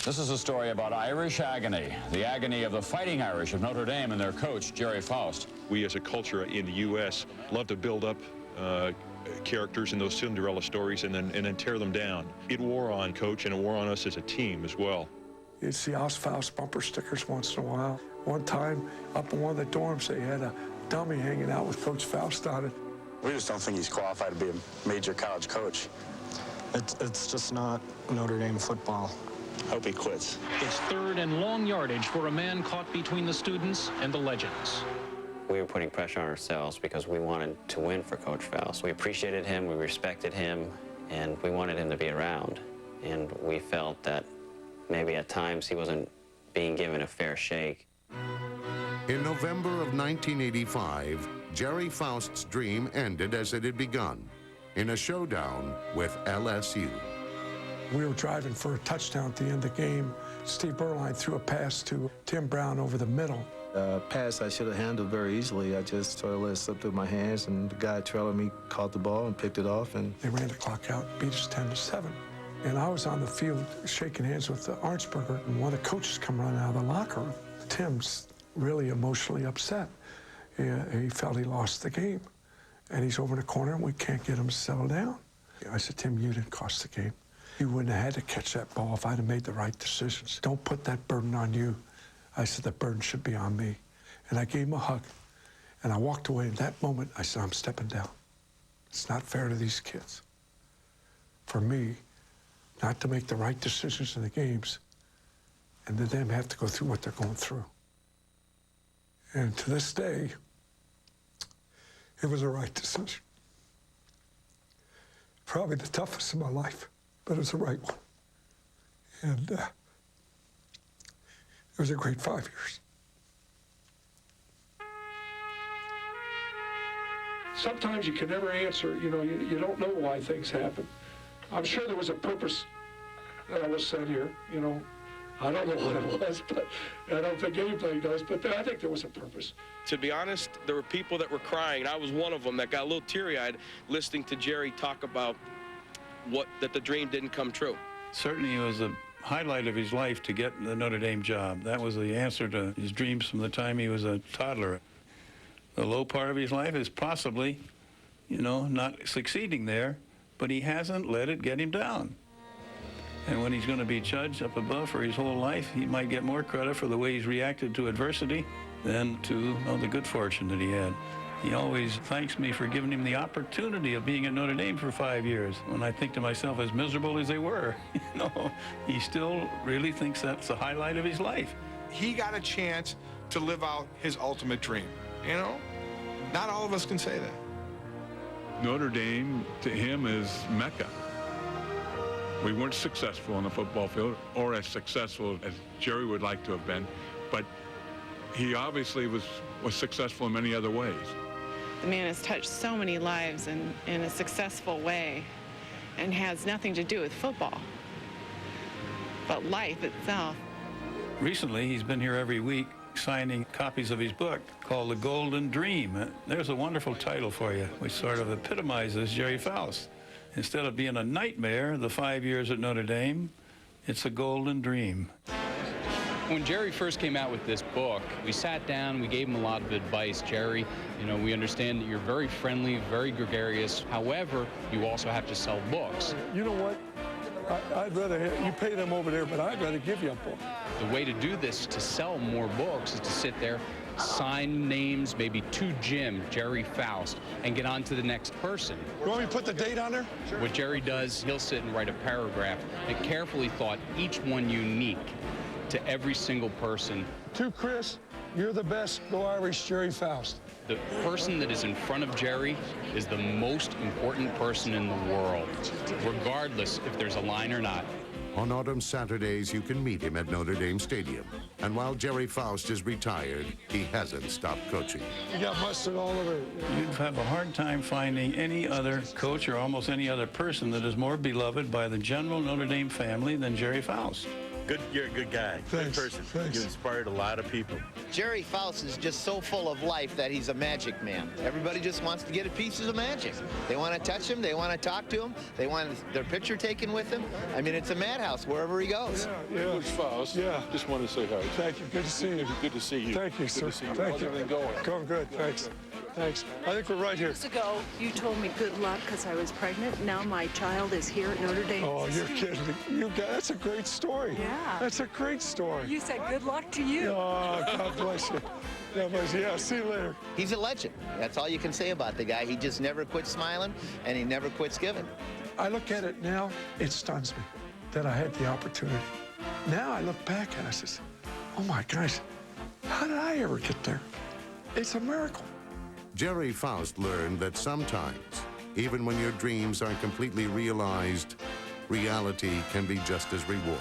This is a story about Irish agony, the agony of the Fighting Irish of Notre Dame and their coach, Gerry Faust. We as a culture in the U.S. love to build up characters in those Cinderella stories and then tear them down. It wore on Coach and it wore on us as a team as well. You'd see Os Faust bumper stickers once in a while. One time, up in one of the dorms, they had a dummy hanging out with Coach Faust on it. We just don't think he's qualified to be a major college coach. It's just not Notre Dame football. Hope he quits. It's third and long yardage for a man caught between the students and the legends. We were putting pressure on ourselves because we wanted to win for Coach Faust. We appreciated him, we respected him, and we wanted him to be around. And we felt that maybe at times he wasn't being given a fair shake. In November of 1985, Gerry Faust's dream ended as it had begun, in a showdown with LSU. We were driving for a touchdown at the end of the game. Steve Berline threw a pass to Tim Brown over the middle. Pass I should have handled very easily. I just sort of let it slip through my hands, and the guy trailing me caught the ball and picked it off. And they ran the clock out, beat us 10-7. And I was on the field shaking hands with Arnsberger, and one of the coaches come running out of the locker room. Tim's really emotionally upset. He felt he lost the game. And he's over in the corner, and we can't get him to settle down. I said, Tim, you didn't cost the game. You wouldn't have had to catch that ball if I'd have made the right decisions. Don't put that burden on you. I said, the burden should be on me. And I gave him a hug, and I walked away. In that moment, I said, I'm stepping down. It's not fair to these kids. For me, not to make the right decisions in the games, and then them have to go through what they're going through. And to this day, it was the right decision. Probably the toughest in my life, but it was the right one. And it was a great 5 years. Sometimes you can never answer, you know, you don't know why things happen. I'm sure there was a purpose that I was sent here, you know. I don't know what it was, but I don't think anybody does, but I think there was a purpose. To be honest, there were people that were crying. I was one of them that got a little teary-eyed listening to Gerry talk about that the dream didn't come true. Certainly it was a highlight of his life to get the Notre Dame job. That was the answer to his dreams from the time he was a toddler. The low part of his life is possibly, you know, not succeeding there, but he hasn't let it get him down. And when he's going to be judged up above for his whole life, he might get more credit for the way he's reacted to adversity than to the good fortune that he had. He always thanks me for giving him the opportunity of being at Notre Dame for 5 years. When I think to myself, as miserable as they were, you know, he still really thinks that's the highlight of his life. He got a chance to live out his ultimate dream, you know? Not all of us can say that. Notre Dame, to him, is Mecca. We weren't successful on the football field, or as successful as Gerry would like to have been, but he obviously was successful in many other ways. The man has touched so many lives in a successful way and has nothing to do with football, but life itself. Recently, he's been here every week signing copies of his book called The Golden Dream. There's a wonderful title for you, which sort of epitomizes Gerry Faust. Instead of being a nightmare, the 5 years at Notre Dame, it's a golden dream. When Gerry first came out with this book, we sat down, we gave him a lot of advice. Gerry, you know, we understand that you're very friendly, very gregarious. However, you also have to sell books. You know what? I'd rather you pay them over there, but I'd rather give you a book. The way to do this, to sell more books, is to sit there, sign names, maybe to Jim, Gerry Faust, and get on to the next person. You want me to put the date on there? Sure. What Gerry does, he'll sit and write a paragraph and carefully thought each one unique to every single person. To Chris, you're the best. Go Irish, Gerry Faust. The person that is in front of Gerry is the most important person in the world, regardless if there's a line or not. On autumn Saturdays, you can meet him at Notre Dame Stadium. And while Gerry Faust is retired, he hasn't stopped coaching. You got mustard all over it. You'd have a hard time finding any other coach or almost any other person that is more beloved by the general Notre Dame family than Gerry Faust. You're a good guy. Thanks. Good person. Thanks. You inspired a lot of people. Gerry Faust is just so full of life that he's a magic man. Everybody just wants to get a piece of the magic. They want to touch him. They want to talk to him. They want their picture taken with him. I mean, it's a madhouse wherever he goes. Yeah. Coach Faust. Yeah. Just wanted to say hi. Thank you. Good to see you. Good to see you. Thank you, Good sir. to see you. Thank How's you. everything going? Going good. Thanks. Thanks. I think we're right here. Years ago, you told me good luck because I was pregnant. Now my child is here at Notre Dame. Oh, you're kidding me. That's a great story. Yeah. That's a great story. You said good luck to you. Oh, God bless you. God bless you. Yeah, see you later. He's a legend. That's all you can say about the guy. He just never quits smiling, and he never quits giving. I look at it now, it stuns me that I had the opportunity. Now I look back and I says, oh my gosh, how did I ever get there? It's a miracle. Gerry Faust learned that sometimes, even when your dreams aren't completely realized, reality can be just as rewarding.